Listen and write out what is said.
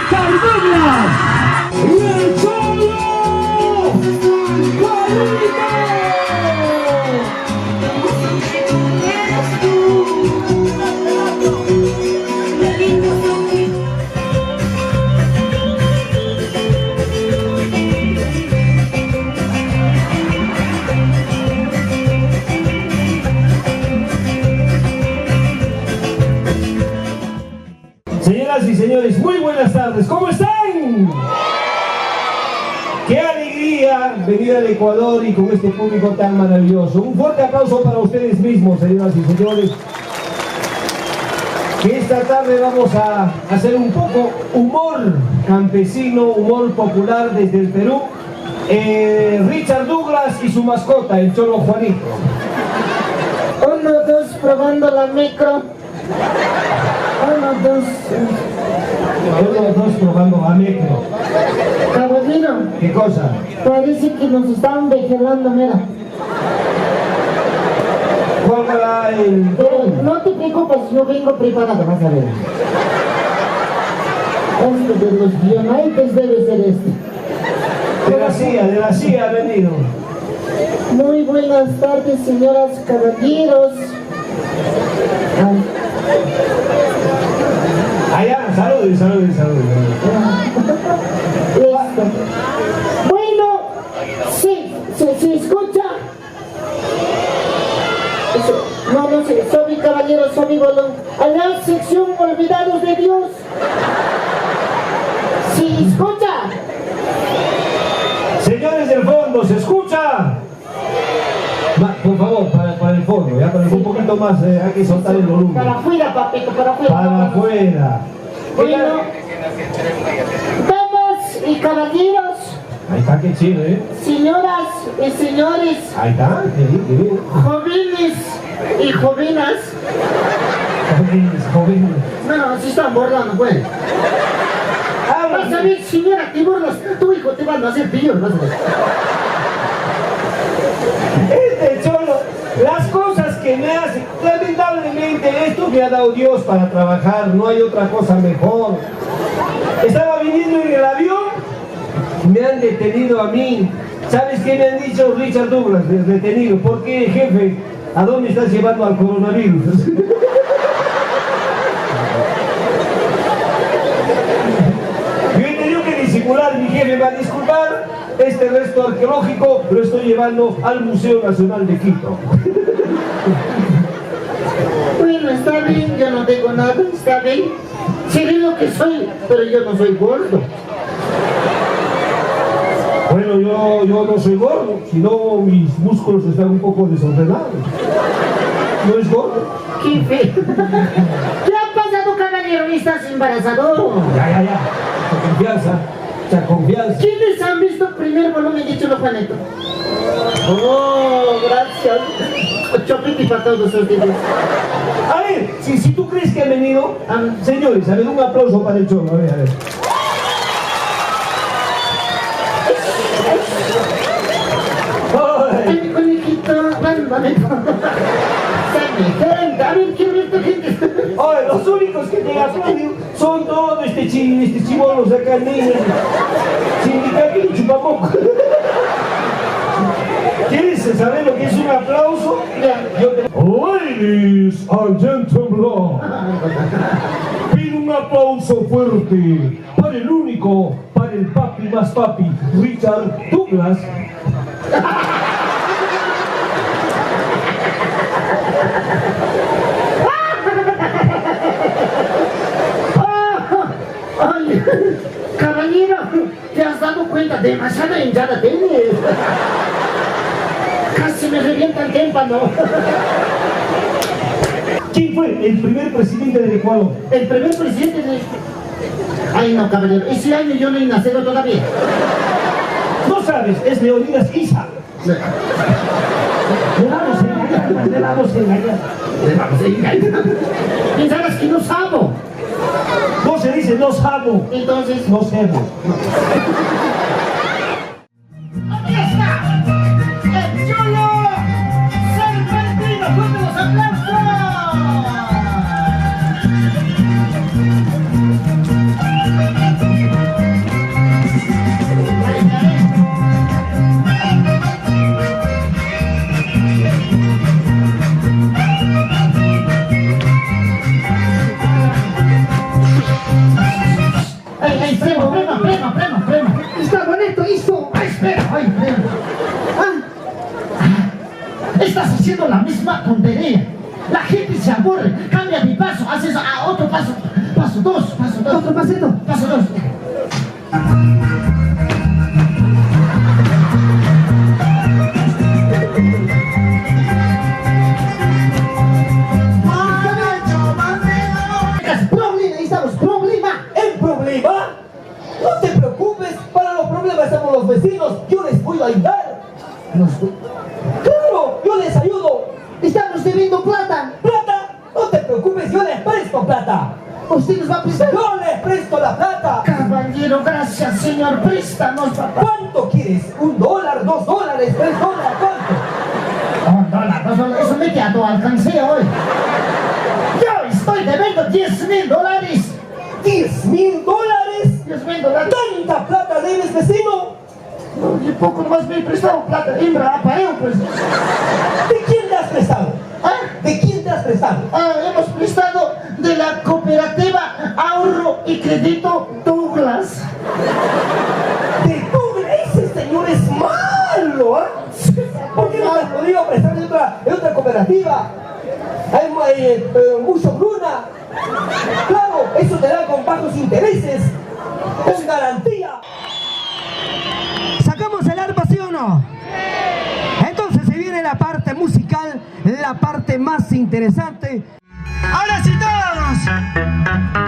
Richard Douglas y el Cholo Juanito. Señoras y señores, muy buenas tardes, ¿cómo están? ¡Qué alegría venir al Ecuador y con este público tan maravilloso! Un fuerte aplauso para ustedes mismos, señoras y señores. Que esta tarde vamos a hacer un poco humor campesino, humor popular desde el Perú. Richard Douglas y su mascota, el Cholo Juanito. 1, 2, probando la micro. 1, 2. 1, 2, probando la micro. Caballero, ¿Qué cosa? parece que nos están vigilando, mira. ¿Cuál era el Pero no te preocupes, yo vengo preparado, vas a ver. Este de los guionaites debe ser este. de la CIA ha venido? Muy buenas tardes, señoras, caballeros. Ay. Allá, saludos. Listo. Bueno, sí, se escucha. No sé, soy caballero, soy bolón. A la sección Olvidados de Dios. Sí, escucha. Señores del fondo, ¿se escucha? Por favor, para el fondo, ya, pero un poquito más, hay que soltar el volumen. Para afuera, papito, para afuera. Para afuera. Bueno, damas y caballeros, Ahí está, qué chido, ¿eh? señoras y señores, Ahí está, qué bien. jóvenes y jovenas. Jóvenes. No, se están burlando, pues. Vas a ver, señora, te burlas, tu hijo te van a hacer pillos, vas a ver. Este Cholo, las cosas que me hacen, lamentablemente esto me ha dado Dios para trabajar, no hay otra cosa mejor. Estaba viniendo en el avión, me han detenido a mí. ¿Sabes qué me han dicho, Richard Douglas? Detenido. ¿Por qué, jefe? ¿A dónde estás llevando al coronavirus? Yo he tenido que disimular, mi jefe me va a disculpar. Este resto arqueológico lo estoy llevando al Museo Nacional de Quito. Bueno, está bien, yo no tengo nada, está bien. Seré lo que soy, pero yo no soy gordo. Bueno, yo no soy gordo, sino mis músculos están un poco desordenados. No es gordo. ¡Qué feo! ¿Qué ha pasado, caballero? ¿Estás embarazado? Ya. Mucha confianza. ¿Quiénes han visto el primer volumen de Cholo Juanito? Oh, gracias. Chopiti para todos ustedes. A ver, si tú crees que han venido, señores, a ver, un aplauso para el Cholo, a ver. Ay, mi conejito, mándame. A ver, quiero ver esta gente. Oye, los únicos que te aplauden son todos chibolos de acá, niños. Sindicato y chupamoco. ¿Quieres saber lo que es un aplauso? Ladies and gentlemen, pido un aplauso fuerte para el único, para el papi más papi, Richard Douglas. Ay, caballero, ¿te has dado cuenta? Demasiada hinchada tienes. Casi me revienta el tímpano. ¿Quién fue el primer presidente del Ecuador? El primer presidente de... Ay, no, caballero, ese año yo no he nacido todavía. No sabes, es Leonidas Issa. Le vamos a engañar. Pensabas que no sabo. No se dice no sabo. Entonces... No sebo. ¡Aquí está! ¡El Cholo! ¡Serpentino! ¡Fuerte los aplausos! estás haciendo la misma tontería. La gente se aburre, cambia mi paso, haces otro paso, paso dos. Otro pasito. Paso dos. ¿El problema? No te preocupes, para los problemas somos los vecinos, yo les voy a ayudar. Claro, yo les ayudo. Estamos debiendo plata. ¿Plata? No te preocupes, yo les presto plata. ¿Usted nos va a prestar? Yo les presto la plata. Caballero, gracias, señor. Préstanos, papá. ¿Cuánto quieres? ¿$1, $2, $3? ¿Cuánto? $1, eso me quedó alcancé hoy. Yo estoy debiendo $10,000. $10,000. $10,000. ¿Tanta plata debes, vecino? No, y poco nomás me he prestado plata. Hembra, apareo, pues. ¿De quién te has prestado? ¿Ah? ¿De quién te has prestado? Hemos prestado de la cooperativa Ahorro y Crédito Douglas. De Douglas, ese señor es malo, ¿ah? ¿Por qué no te has podido prestar de otra cooperativa? Hay mucho Bruna. Claro, eso te da con bajos intereses, con garantía. ¿Sacamos el arpa, sí o no? Entonces se viene la parte musical, la parte más interesante. ¡Ahora sí todos!